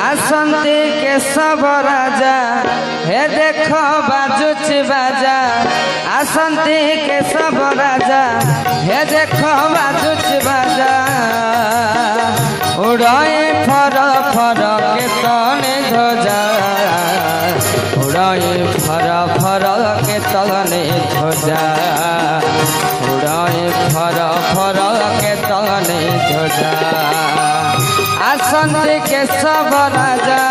आसंती के सब राजा हे देखो बाजुच बाजा। आसंती के सब राजा हे देखो बाजुच बाजा। उड़ाए फर फर के तने ध्वजा। उड़ाए फर फर के तने ध्वजा। उड़ाए फर फर के तने ध्वजा। आसंती के सब राजा